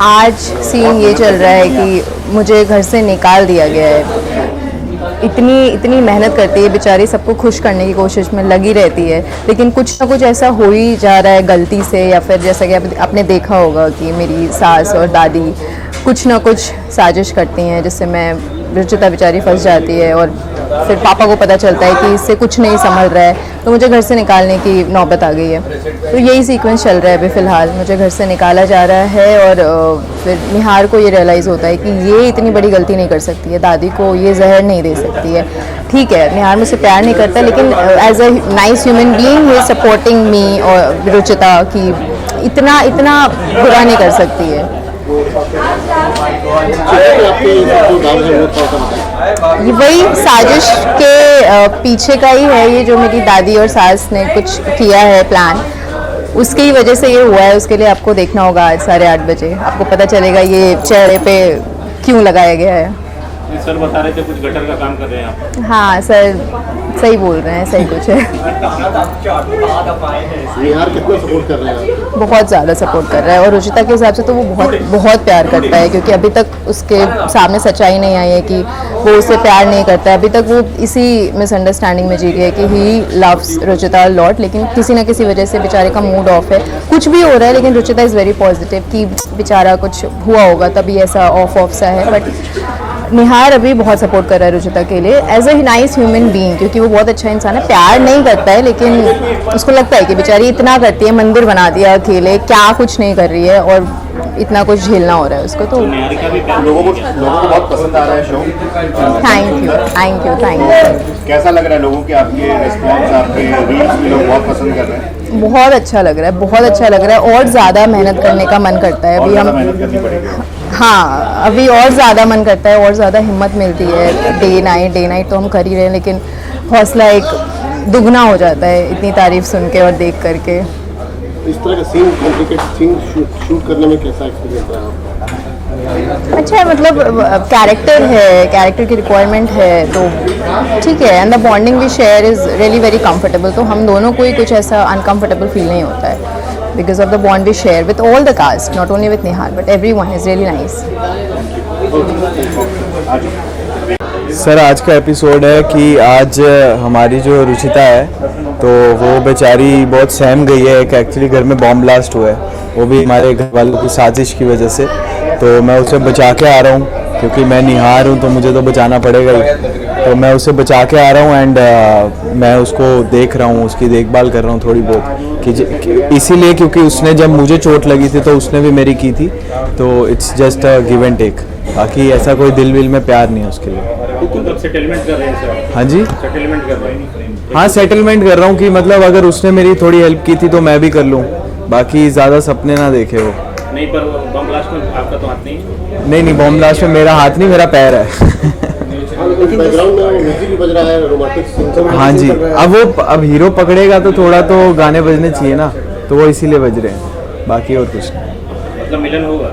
आज सीन ये चल रहा है कि मुझे घर से निकाल दिया गया है। इतनी मेहनत करती है बेचारी, सबको खुश करने की कोशिश में लगी रहती है, लेकिन कुछ ना कुछ ऐसा हो ही जा रहा है गलती से, या फिर जैसा कि आपने देखा होगा कि मेरी सास और दादी कुछ ना कुछ साजिश करती हैं जिससे मैं रुचिता बेचारी फंस जाती है, और फिर पापा को पता चलता है कि इससे कुछ नहीं संभल रहा है, तो मुझे घर से निकालने की नौबत आ गई है। तो यही सीक्वेंस चल रहा है अभी फ़िलहाल, मुझे घर से निकाला जा रहा है। और फिर निहार को ये रियलाइज़ होता है कि ये इतनी बड़ी गलती नहीं कर सकती है, दादी को ये जहर नहीं दे सकती है। ठीक है, निहार मुझसे प्यार नहीं करता, लेकिन as a nice human being he is supporting me और रुचिता कि इतना बुरा नहीं कर सकती है। ये वही साजिश के पीछे का ही है, ये जो मेरी दादी और सास ने कुछ किया है प्लान, उसकी ही वजह से ये हुआ है। उसके लिए आपको देखना होगा आज 8:30 बजे, आपको पता चलेगा ये चेहरे पे क्यों लगाया गया है। सर बता रहे थे कुछ गटर का काम कर रहे हैं आप। हाँ सर, सही बोल रहे हैं, सही कुछ है। निहार कितना सपोर्ट कर रहे हैं? बहुत ज़्यादा सपोर्ट कर रहा है, और रुचिता के हिसाब से तो वो बहुत प्यार करता है, क्योंकि अभी तक उसके सामने सच्चाई नहीं आई है कि वो उसे प्यार नहीं करता है। अभी तक वो इसी मिसअंडरस्टैंडिंग में जी रही है कि ही लव्स रुचिता लॉट, लेकिन किसी ना किसी वजह से बेचारे का मूड ऑफ है, कुछ भी हो रहा है, लेकिन रुचिता इज़ वेरी पॉजिटिव कि बेचारा कुछ हुआ होगा तभी ऐसा ऑफ सा है। बट निहार अभी बहुत सपोर्ट कर रहा है रुचिता के लिए as a nice human being, क्योंकि वो बहुत अच्छा इंसान है, प्यार नहीं करता है, लेकिन उसको लगता है कि बेचारी इतना करती है, मंदिर बना दिया अकेले, क्या कुछ नहीं कर रही है, और इतना कुछ झेलना हो रहा है उसको। तो लोगों को बहुत पसंद आ रहा है शो। Thank you. कैसा लग रहा है लोगों के आपके रिस्पॉन्स, आपके रील्स भी लोग बहुत पसंद कर रहे हैं? बहुत अच्छा लग रहा है, बहुत अच्छा लग रहा है, और ज़्यादा मेहनत करने का मन करता है। अभी हम मेहनत करनी पड़ेगी। हाँ, अभी और ज़्यादा मन करता है, और ज़्यादा हिम्मत मिलती है। डे नाइट तो हम कर ही रहे हैं, लेकिन हौसला एक दुगना हो जाता है इतनी तारीफ सुन के और देख करके। इस तरह का सीन, कॉम्प्लिकेटेड सीन शूट करने में कैसा एक्सपीरियंस रहा आपका? अच्छा है, मतलब कैरेक्टर है, कैरेक्टर की रिक्वायरमेंट है, तो ठीक है। And the bonding we share is really very comfortable, तो हम दोनों को ही कुछ ऐसा अनकंफर्टेबल फील नहीं होता है, because of the bond we share with all the cast, not only with Nihar but everyone is really nice. Sir आज का एपिसोड है कि आज हमारी जो रुचिता है तो वो बेचारी बहुत सहम गई है। एक एक्चुअली घर में बॉम्ब ब्लास्ट हुआ है, वो भी हमारे घर वालों की साजिश की वजह से, तो मैं उसे बचा के आ रहा हूँ, क्योंकि मैं निहार हूँ तो मुझे तो बचाना पड़ेगा ही। तो मैं उसे बचा के आ रहा हूँ एंड मैं उसको देख रहा हूँ, उसकी देखभाल कर रहा हूँ थोड़ी बहुत, कि इसीलिए क्योंकि उसने जब मुझे चोट लगी थी तो उसने भी मेरी की थी, तो it's just a give and take, बाकी ऐसा कोई दिल विल में प्यार नहीं है उसके लिए। सेटलमेंट कर रहे हैं सर? हाँ जी, सेटलमेंट कर रहे हैं। हाँ सेटलमेंट कर रहा हूँ कि मतलब अगर उसने मेरी थोड़ी हेल्प की थी तो मैं भी कर लूँ, बाकी ज़्यादा सपने ना देखे वो। नहीं, पर बम ब्लास्ट में आपका तो हाथ नहीं है? नहीं, बॉम्ब ब्लास्ट में मेरा हाथ नहीं, मेरा पैर है। बैकग्राउंड में म्यूजिक भी बज रहा है, रोमांटिक सीन। हाँ जी, अब हीरो पकड़ेगा तो थोड़ा तो गाने बजने चाहिए ना, तो वो इसीलिए बज रहे हैं, बाकी और कुछ नहीं। मतलब मिलन होगा?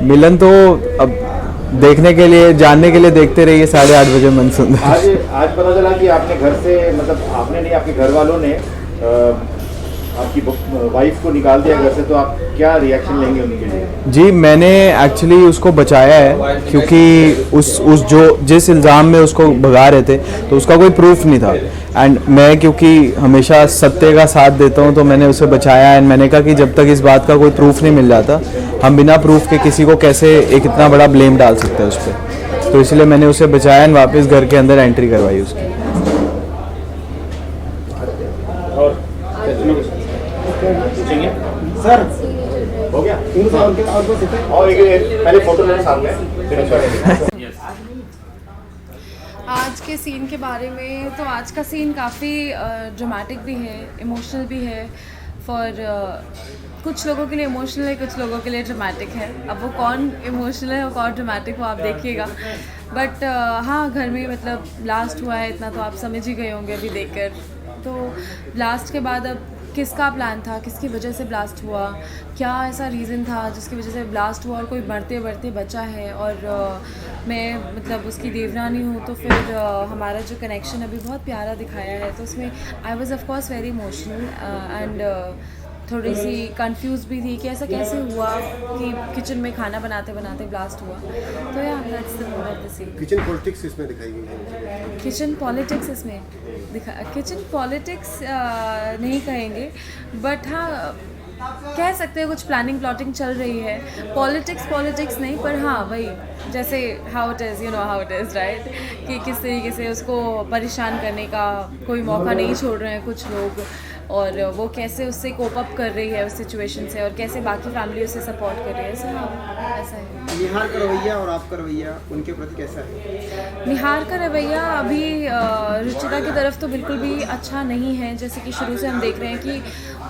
मिलन तो अब देखने के लिए, जानने के लिए देखते रहिए 8:30 बजे मन सुंदर। आज पता चला कि आपने घर से, मतलब आपने नहीं, आपके घर वालों ने आपकी वाइफ को निकाल दिया घर से, तो आप क्या रिएक्शन लेंगे उनके लिए? जी, मैंने एक्चुअली उसको बचाया है, क्योंकि उस जिस इल्ज़ाम में उसको भगा रहे थे तो उसका कोई प्रूफ नहीं था, एंड मैं क्योंकि हमेशा सत्य का साथ देता हूं तो मैंने उसे बचाया। एंड मैंने कहा कि जब तक इस बात का कोई प्रूफ नहीं मिल जाता, हम बिना प्रूफ के किसी को कैसे एक इतना बड़ा ब्लेम डाल सकते हैं उस पर, तो इसलिए मैंने उसे बचाया एंड वापस घर के अंदर एंट्री करवाई उसकी। सर हो गया और पहले फोटो लेना सामने। आज के सीन के बारे में, तो आज का सीन काफ़ी ड्रामेटिक भी है, इमोशनल भी है। फॉर कुछ लोगों के लिए इमोशनल है, कुछ लोगों के लिए ड्रामेटिक है। अब वो कौन इमोशनल है और कौन ड्रामेटिक, वो आप देखिएगा। बट हाँ, घर में मतलब ब्लास्ट हुआ है, इतना तो आप समझ ही गए होंगे अभी देखकर। तो ब्लास्ट के बाद अब किसका प्लान था, किसकी वजह से ब्लास्ट हुआ, क्या ऐसा रीज़न था जिसकी वजह से ब्लास्ट हुआ, और कोई मरते मरते बचा है, और मैं मतलब उसकी देवरानी हूँ, तो फिर हमारा जो कनेक्शन अभी बहुत प्यारा दिखाया है। तो उसमें I was of course very emotional and थोड़ी सी कंफ्यूज भी थी कि ऐसा कैसे हुआ कि किचन में खाना बनाते बनाते ब्लास्ट हुआ। तो या that's the mode of the scene. Kitchen politics इसमें दिखाई गई है। किचन पॉलिटिक्स इसमें किचन पॉलिटिक्स नहीं कहेंगे, बट हाँ कह सकते हैं कुछ प्लानिंग प्लॉटिंग चल रही है। पॉलिटिक्स नहीं, पर हाँ वही जैसे how it is, you know how it is right, कि किस तरीके से उसको परेशान करने का कोई मौका नहीं छोड़ रहे हैं कुछ लोग, और वो कैसे उससे कोप अप कर रही है उस सिचुएशन से, और कैसे बाकी फैमिली उसे सपोर्ट कर रही है। सो ऐसा है। निहार का रवैया और आपका रवैया उनके प्रति कैसा है? निहार का रवैया अभी रुचिता की तरफ तो बिल्कुल भी अच्छा नहीं है। जैसे कि शुरू से हम देख रहे हैं कि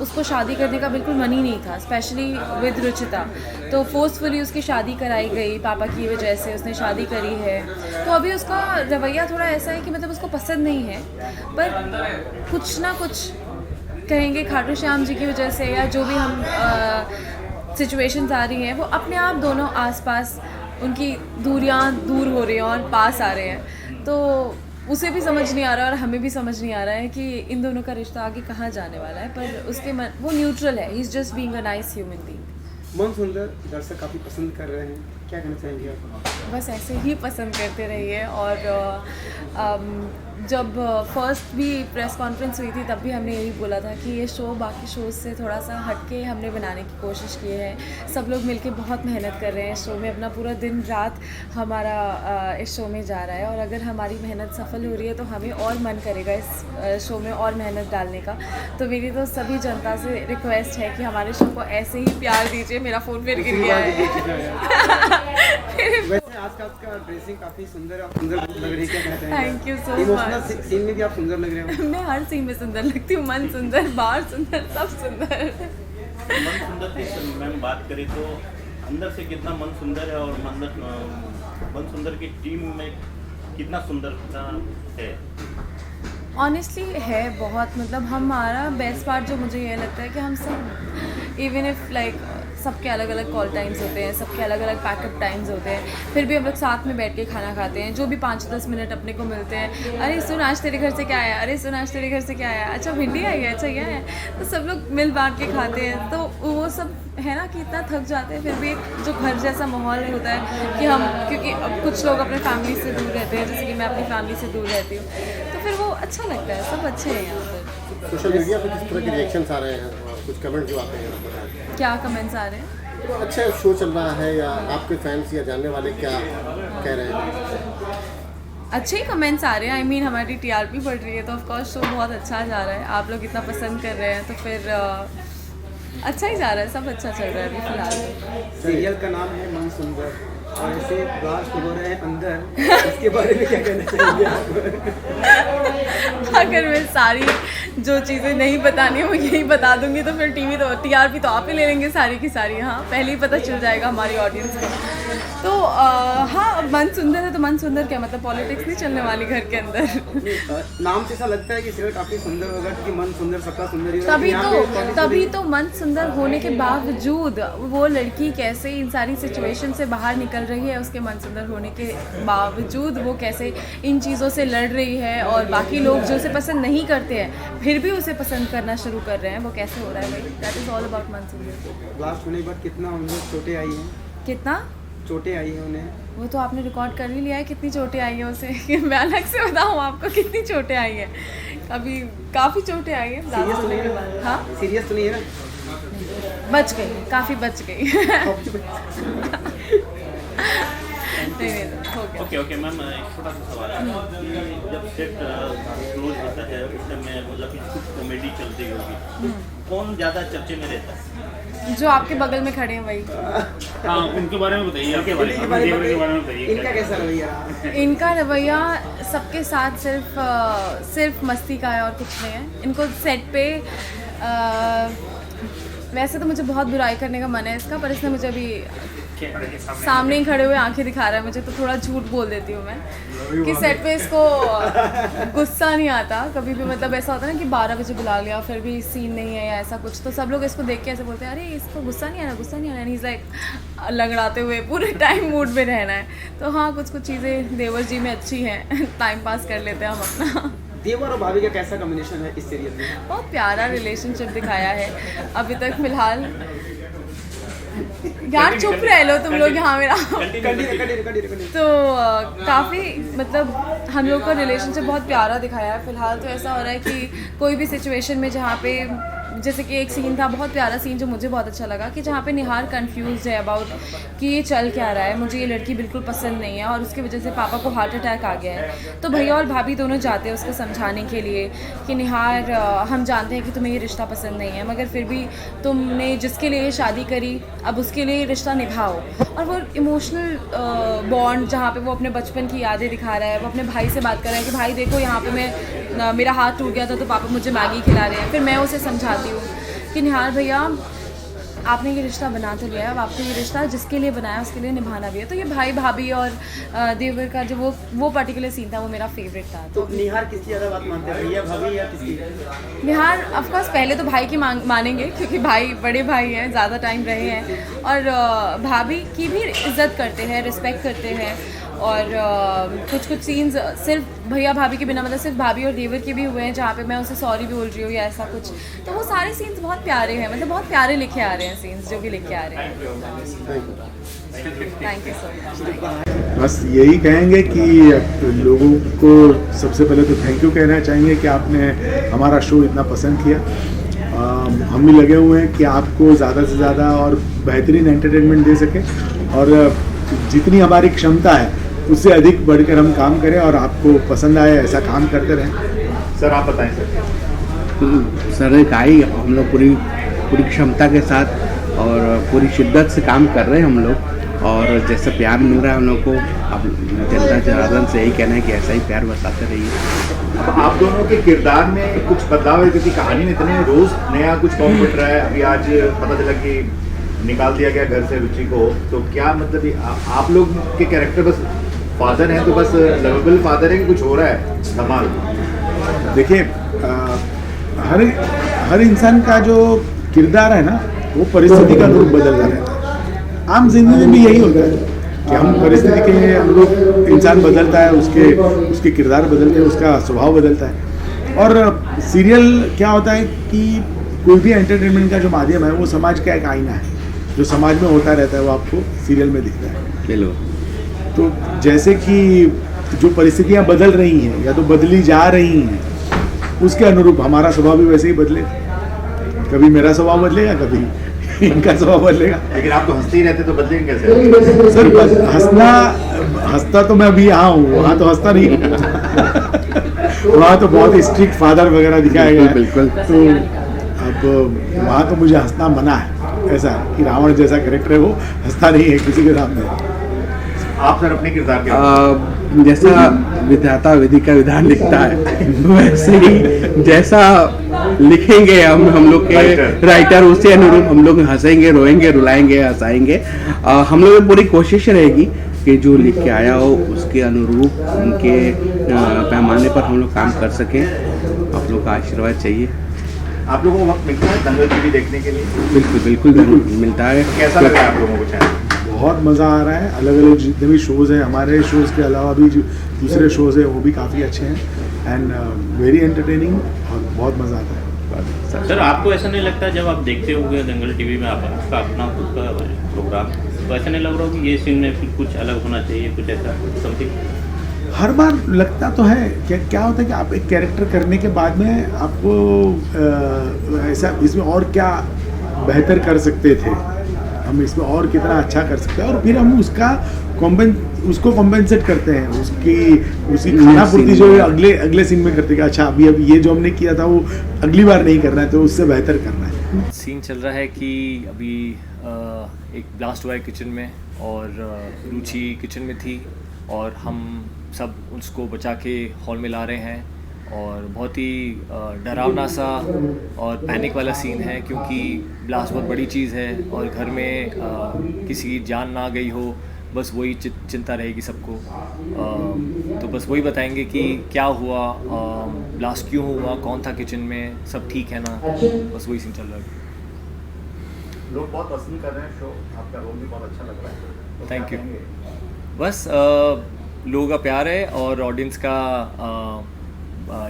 उसको शादी करने का बिल्कुल मन ही नहीं था, स्पेशली विद रुचिता। तो फोर्सफुली उसकी शादी कराई गई पापा की वजह से, उसने शादी करी है। तो अभी उसका रवैया थोड़ा ऐसा है कि मतलब उसको पसंद नहीं है, पर कुछ ना कुछ कहेंगे खाटू श्याम जी की वजह से, या जो भी हम सिचुएशंस आ रही हैं, वो अपने आप दोनों आसपास उनकी दूरियां दूर हो रही हैं और पास आ रहे हैं। तो उसे भी समझ नहीं आ रहा और हमें भी समझ नहीं आ रहा है कि इन दोनों का रिश्ता आगे कहाँ जाने वाला है। पर उसके मन वो न्यूट्रल है, he is just being a nice human being. मन सुंदर दर्शक काफ़ी पसंद कर रहे हैं, क्या कहना चाहेंगे आप? बस ऐसे ही पसंद करते रहिए। और जब फर्स्ट भी प्रेस कॉन्फ्रेंस हुई थी तब भी हमने यही बोला था कि ये शो बाकी शोज़ से थोड़ा सा हटके हमने बनाने की कोशिश की है। सब लोग मिलके बहुत मेहनत कर रहे हैं इस शो में, अपना पूरा दिन रात हमारा इस शो में जा रहा है, और अगर हमारी मेहनत सफल हो रही है तो हमें और मन करेगा इस शो में और मेहनत डालने का। तो मेरी तो सभी जनता से रिक्वेस्ट है कि हमारे शो को ऐसे ही प्यार दीजिए। मेरा फ़ोन फिर गिर गया है। वैसे आज का आपका ड्रेसिंग काफ़ी सुंदर और सुंदर लग रही है, क्या कहना चाहेंगे? Thank you so emotional much. Scene में भी आप सुंदर लग रहे हो। मैं हर सीन में सुंदर लगती हूँ, मन सुंदर, बाहर सुंदर, सब सुंदर। मन सुंदर की मैम बात करें तो अंदर से कितना मन सुंदर है, और मन सुंदर की टीम में कितना सुंदरता है? ऑनेस्टली है बहुत, मतलब हमारा बेस्ट पार्ट जो मुझे ये लगता है कि हम सब इवन इफ़ लाइक सबके अलग अलग कॉल टाइम्स होते हैं, सबके अलग अलग पैकअप टाइम्स होते हैं, फिर भी हम लोग साथ में बैठ के खाना खाते हैं। जो भी 5-10 मिनट अपने को मिलते हैं, अरे सुन आज तेरे घर से क्या आया, अरे सुन आज तेरे घर से क्या आया, अच्छा भिंडी आई है, अच्छा ये है, तो सब लोग मिल बांट के खाते हैं। तो वो सब है ना कि इतना थक जाते हैं, फिर भी जो घर जैसा माहौल होता है कि हम, क्योंकि अब कुछ लोग अपने फैमिली से दूर रहते हैं, जैसे कि मैं अपनी फैमिली से दूर रहती हूँ, तो फिर वो अच्छा लगता है। सब अच्छे हैं यहाँ पर। सोशल मीडिया पे किस तरह के रिएक्शंस आ रहे हैं और कुछ कमेंट जो आते हैं? क्या कमेंट्स आ रहे हैं? अच्छा शो चल रहा है, या आपके फैंस या जानने वाले क्या कह रहे हैं? अच्छे ही कमेंट्स आ रहे हैं। आई मीन हमारी टीआरपी बढ़ रही है, तो ऑफकोर्स शो बहुत अच्छा जा रहा है। आप लोग इतना पसंद कर रहे हैं तो फिर अच्छा ही जा रहा है, सब अच्छा चल रहा है अभी फिलहाल। सीरियल का नाम है मन सुंदर, और ऐसे ब्लास्ट हो रहे हैं अंदर, इसके बारे में क्या कहना चाहेंगे आप? अगर मैं सारी जो चीज़ें नहीं बतानी है वो यही बता दूंगी तो फिर टीआरपी तो आप ही ले लेंगे सारी की सारी। हाँ पहले ही पता चल जाएगा हमारी ऑडियंस को। तो हाँ मन सुंदर है तो मन सुंदर क्या मतलब पॉलिटिक्स नहीं चलने वाली घर के अंदर। नाम से ऐसा लगता है कि सीरियल काफ़ी सुंदर होगा, क्योंकि मन सुंदर सबका सुंदर ही होगा। तभी तो मन सुंदर होने के बावजूद वो लड़की कैसे इन सारी सिचुएशन से बाहर निकल रही है, उसके मन सुंदर होने के बावजूद वो कैसे इन चीज़ों से लड़ रही है, और बाकी लोग जो उसे पसंद नहीं करते हैं फिर भी उसे पसंद करना शुरू कर रहे हैं, वो कैसे हो रहा है भाई। दैट इज़ ऑल अबाउट मन सुंदर। ब्लास्ट होने के बाद कितना उन्हें चोटें आई हैं? कितना चोटें आई हैं उन्हें? वो तो आपने रिकॉर्ड कर ही लिया है कितनी चोटें आई हैं उसे। मैं अलग से बताऊँ आपको कितनी चोटें आई हैं? अभी काफ़ी चोटें आई हैं ब्लास्ट होने के बाद। हाँ सीरियस तो नहीं है ना? बच गई, काफ़ी बच गई। नहीं हो गया। ओके मैम, एक छोटा सा सवाल है कि जब सेट क्लोज होता है उस टाइम में मतलब कि कुछ कॉमेडी चलती होगी, कौन ज़्यादा चर्चे में रहता है? जो आपके बगल में खड़े हैं वही। हाँ उनके बारे में बताइए, आपके बारे में बताइए। इनका कैसा रवैया? इनका रवैया सबके साथ सिर्फ मस्ती का है और कुछ नहीं है। इनको सेट पे वैसे तो मुझे बहुत बुराई करने का मन है इसका, पर इसने मुझे अभी सामने ही खड़े हुए आंखें दिखा रहा है मुझे, तो थोड़ा झूठ बोल देती हूँ मैं कि सेट पे इसको गुस्सा नहीं आता कभी भी। मतलब ऐसा होता है ना कि 12 बजे बुला लिया फिर भी सीन नहीं है या ऐसा कुछ, तो सब लोग इसको देख के ऐसे बोलते हैं अरे इसको गुस्सा नहीं आना, गुस्सा नहीं आना। नहीं लाइक लगड़ाते हुए पूरे टाइम मूड में रहना है। तो हाँ कुछ चीज़ें देवर जी में अच्छी हैं। टाइम पास कर लेते हैं हम अपना। देवर और भाभी का कैसा कॉम्बिनेशन है इस सीरियल में? बहुत प्यारा रिलेशनशिप दिखाया है अभी तक फिलहाल। यार चुप रह लो तुम लोग यहाँ मेरा। तो काफ़ी मतलब हम लोग का रिलेशनशिप बहुत प्यारा दिखाया है फिलहाल। तो ऐसा हो रहा है कि कोई भी सिचुएशन में जहाँ पे जैसे कि एक सीन था, बहुत प्यारा सीन जो मुझे बहुत अच्छा लगा, कि जहाँ पे निहार कंफ्यूज है अबाउट कि ये चल क्या रहा है, मुझे ये लड़की बिल्कुल पसंद नहीं है और उसकी वजह से पापा को हार्ट अटैक आ गया है। तो भैया और भाभी दोनों जाते हैं उसको समझाने के लिए कि निहार हम जानते हैं कि तुम्हें ये रिश्ता पसंद नहीं है, मगर फिर भी तुमने जिसके लिए शादी करी अब उसके लिए रिश्ता निभाओ। और वो इमोशनल बॉन्ड जहाँ पे वो अपने बचपन की यादें दिखा रहा है, वो अपने भाई से बात कर रहा है कि भाई देखो यहाँ पे मैं मेरा हाथ टूट गया था तो पापा मुझे मैगी खिला रहे हैं। फिर मैं उसे समझाती हूँ कि निहार भैया आपने ये रिश्ता बना तो लिया है, अब आपको ये रिश्ता जिसके लिए बनाया उसके लिए निभाना भी है। तो ये भाई भाभी और देवर का जो वो पर्टिकुलर सीन था वो मेरा फेवरेट था। तो निहार किसकी ज़्यादा बात मानते हैं, भैया भाभी या किसकी? निहार ऑफकोर्स पहले तो भाई की मानेंगे क्योंकि भाई बड़े भाई हैं, ज़्यादा टाइम रहे हैं, और भाभी की भी इज्जत करते हैं, रिस्पेक्ट करते हैं। और कुछ कुछ सीन्स सिर्फ भैया भाभी के बिना मतलब सिर्फ भाभी और देवर के भी हुए हैं जहाँ पे मैं उसे सॉरी भी बोल रही हूँ या ऐसा कुछ। तो वो सारे सीन्स बहुत प्यारे हैं, मतलब बहुत प्यारे लिखे आ रहे हैं सीन्स जो भी लिखे आ रहे हैं। Thank you so much. बस यही कहेंगे कि लोगों को सबसे पहले तो थैंक यू कहना चाहेंगे कि आपने हमारा शो इतना पसंद किया। हम भी लगे हुए हैं कि आपको ज़्यादा से ज़्यादा और बेहतरीन एंटरटेनमेंट दे सकें, और जितनी हमारी क्षमता है उससे अधिक बढ़कर हम काम करें और आपको पसंद आए ऐसा काम करते रहें। सर आप बताएं सर। सर ने कहा ही हम लोग पूरी क्षमता के साथ और पूरी शिद्दत से काम कर रहे हैं हम लोग, और जैसा प्यार मिल रहा है हम लोग को, अब जनता जनार्दन से यही कहना है कि ऐसा ही प्यार बरसाते रहिए। आप दोनों के किरदार में कुछ बदलाव है क्योंकि कहानी में इतने रोज नया कुछ कॉम घट रहा है। अभी आज पता चला कि निकाल दिया गया घर से रुचि को, तो क्या मतलब आप लोग के कैरेक्टर बस फादर हैं तो बस लवेबल फादर है कि कुछ हो रहा है धमाल? देखिए हर इंसान का जो किरदार है ना वो परिस्थिति का अनुरूप बदलता रहता है। आम जिंदगी में यही होता है कि हम परिस्थिति के अनुरूप इंसान बदलता है, उसके किरदार बदलते हैं, उसका स्वभाव बदलता है। और सीरियल क्या होता है कि कोई भी एंटरटेनमेंट का जो माध्यम है वो समाज का एक आईना है, जो समाज में होता रहता है वो आपको सीरियल में दिखता है। चलो तो जैसे कि जो परिस्थितियाँ बदल रही हैं या तो बदली जा रही हैं, उसके अनुरूप हमारा स्वभाव भी वैसे ही बदले। कभी मेरा स्वभाव बदलेगा, कभी इनका स्वभाव बदलेगा। लेकिन आप तो हंसते ही रहते तो बदलेंगे कैसे? सर हंसता तो मैं अभी यहाँ हूँ, वहाँ तो हंसता नहीं। वहाँ तो बहुत ही स्ट्रिक्ट फादर वगैरह दिखाया गया है। बिल्कुल। तो अब वहाँ तो मुझे हंसना मना है। ऐसा कि रावण जैसा कैरेक्टर है वो हंसता नहीं है किसी के सामने। आप सर अपने किरदार के जैसा विधाता विधि का विधान लिखता है वैसे ही जैसा लिखेंगे हम लोग के राइटर, उससे अनुरूप हम लोग हंसेंगे, रोएंगे, रुलाएंगे, हंसाएंगे। हम लोग की पूरी कोशिश रहेगी कि जो लिख के आया हो उसके अनुरूप उनके पैमाने पर हम लोग काम कर सकें। आप लोग का आशीर्वाद चाहिए। आप लोगों को वक्त मिलता है दंगल टीवी देखने के लिए? बिल्कुल बिल्कुल मिलता है। कैसा लग रहा है आप लोगों को चैनल? बहुत मज़ा आ रहा है। अलग अलग जितने भी शोज़ हैं, हमारे शोज़ के अलावा भी जो दूसरे शोज़ हैं वो भी काफ़ी अच्छे हैं एंड वेरी एंटरटेनिंग, और बहुत मज़ा आता है। सर आपको ऐसा नहीं लगता जब आप देखते होंगे दंगल टीवी में आपका अपना खुद का प्रोग्राम, तो ऐसा नहीं लग रहा कि ये सीन में कुछ अलग होना चाहिए, कुछ ऐसा समथिंग? हर बार लगता तो है। क्या होता है कि आप एक कैरेक्टर करने के बाद में आपको ऐसा इसमें और क्या बेहतर कर सकते थे, हम इसमें और कितना अच्छा कर सकते हैं, और फिर हम उसको कॉम्पेंसेट करते हैं, उसकी खाना पूर्ति जो है अगले सीन में करते हैं। अच्छा अभी ये जो हमने किया था वो अगली बार नहीं करना है, तो उससे बेहतर करना है। सीन चल रहा है कि अभी एक ब्लास्ट हुआ है किचन में, और रुचि किचन में थी और हम सब उसको बचा के हॉल में ला रहे हैं, और बहुत ही डरावना सा और पैनिक वाला सीन है क्योंकि ब्लास्ट बहुत बड़ी चीज़ है और घर में किसी की जान ना गई हो, बस वही चिंता रहेगी सबको। तो बस वही बताएंगे कि क्या हुआ, ब्लास्ट क्यों हुआ, कौन था किचन में, सब ठीक है ना, बस वही सीन चल रहा है। लोग बहुत पसंद कर रहे हैं शो, आपका रोल भी बहुत अच्छा लग रहा है। तो थैंक यू। बस लोगों का प्यार है और ऑडियंस का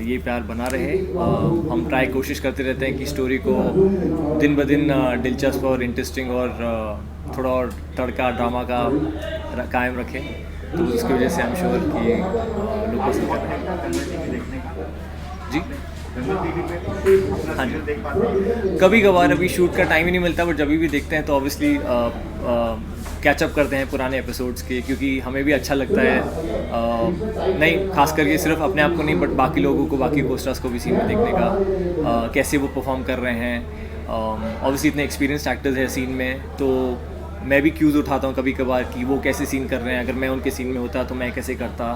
ये प्यार बना रहे। हम कोशिश करते रहते हैं कि स्टोरी को दिन ब दिन दिलचस्प और इंटरेस्टिंग और थोड़ा और तड़का ड्रामा का कायम रखें, तो इसकी वजह से आई एम श्योर कि लोग पसंद कर रहे हैं। जी हाँ जी, कभी कभार अभी शूट का टाइम ही नहीं मिलता, बट जब भी देखते हैं तो ऑब्वियसली कैचअप करते हैं पुराने एपिसोड्स के, क्योंकि हमें भी अच्छा लगता है। नहीं, खास करके सिर्फ अपने आप को नहीं, बट बाकी लोगों को, बाकी कोस्टार्स को भी सीन में देखने का, कैसे वो परफॉर्म कर रहे हैं। ऑब्वियसली इतने एक्सपीरियंस्ड एक्टर्स हैं सीन में, तो मैं भी क्यूज़ उठाता हूँ कभी कभार कि वो कैसे सीन कर रहे हैं, अगर मैं उनके सीन में होता तो मैं कैसे करता।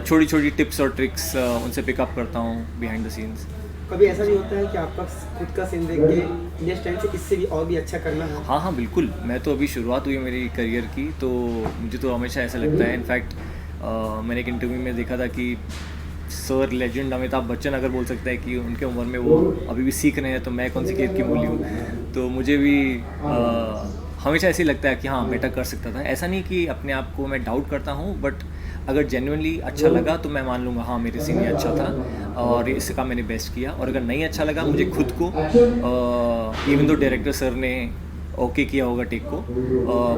छोटी छोटी टिप्स और ट्रिक्स उनसे पिकअप करता हूँ बिहाइंड द सीन्स। कभी ऐसा भी होता है कि आपका खुद का सीन देख के नेक्स्ट टाइम से इससे भी और भी अच्छा करना है? हाँ, बिल्कुल। मैं तो अभी शुरुआत हुई है मेरी करियर की, तो मुझे तो हमेशा ऐसा लगता है। इनफैक्ट मैंने एक इंटरव्यू में देखा था कि सर लेजेंड अमिताभ बच्चन अगर बोल सकते हैं कि उनके उम्र में वो अभी भी सीख रहे हैं, तो मैं कौन सी खेत की मूली हूँ। तो मुझे भी हमेशा ऐसे ही लगता है कि हाँ, बेटर कर सकता था। ऐसा नहीं कि अपने आप को मैं डाउट करता हूँ, बट अगर जेन्युइनली अच्छा लगा तो मैं मान लूँगा हाँ, मेरे सीन ये अच्छा था और इसका मैंने बेस्ट किया। और अगर नहीं अच्छा लगा मुझे खुद को, इवन दो डायरेक्टर सर ने ओके किया होगा टेक को,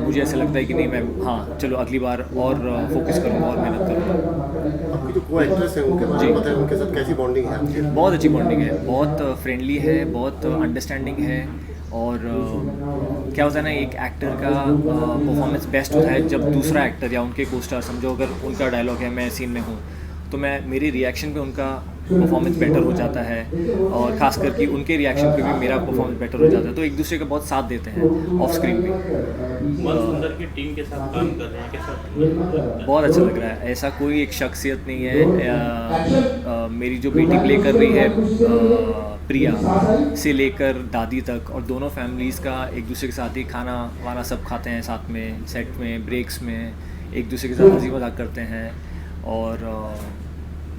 मुझे ऐसा लगता है कि नहीं, मैं हाँ चलो अगली बार और फोकस करूँगा और मेहनत करूँगा। आपकी जो को एक्ट्रेस है उनके बारे में बताएं, उनके साथ कैसी बॉन्डिंग है आपकी? बहुत अच्छी बॉन्डिंग है, बहुत फ्रेंडली है, बहुत अंडरस्टैंडिंग है। और क्या होता है ना, एक एक्टर का परफॉर्मेंस बेस्ट होता है जब दूसरा एक्टर या उनके कोस्टार, समझो अगर उनका डायलॉग है, मैं सीन में हूँ, तो मेरे रिएक्शन पे उनका परफॉर्मेंस बेटर हो जाता है, और ख़ास करके उनके रिएक्शन पे भी मेरा परफॉर्मेंस बेटर हो जाता है। तो एक दूसरे का बहुत साथ देते हैं ऑफ स्क्रीन भी। मन सुंदर की टीम के साथ काम कर रहे हैं, कैसा? बहुत अच्छा लग रहा है। ऐसा कोई एक शख्सियत नहीं है। मेरी जो बेटी प्ले कर रही है प्रिया से लेकर दादी तक, और दोनों फैमिलीज़ का एक दूसरे के साथ ही खाना वाना सब खाते हैं साथ में, सेट में, ब्रेक्स में एक दूसरे के साथ हंसी मजाक करते हैं। और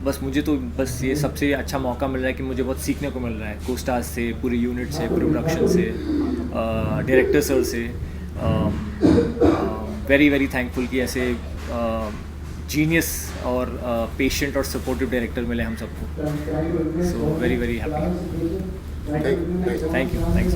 बस मुझे तो बस ये सबसे अच्छा मौका मिल रहा है कि मुझे बहुत सीखने को मिल रहा है कोस्टार्स से, पूरी यूनिट से, पूरी प्रोडक्शन से, डायरेक्टर सर से। वेरी वेरी थैंकफुल कि ऐसे जीनियस और पेशेंट और सपोर्टिव डायरेक्टर मिले हम सबको। So very very happy. Thank you. Thank you.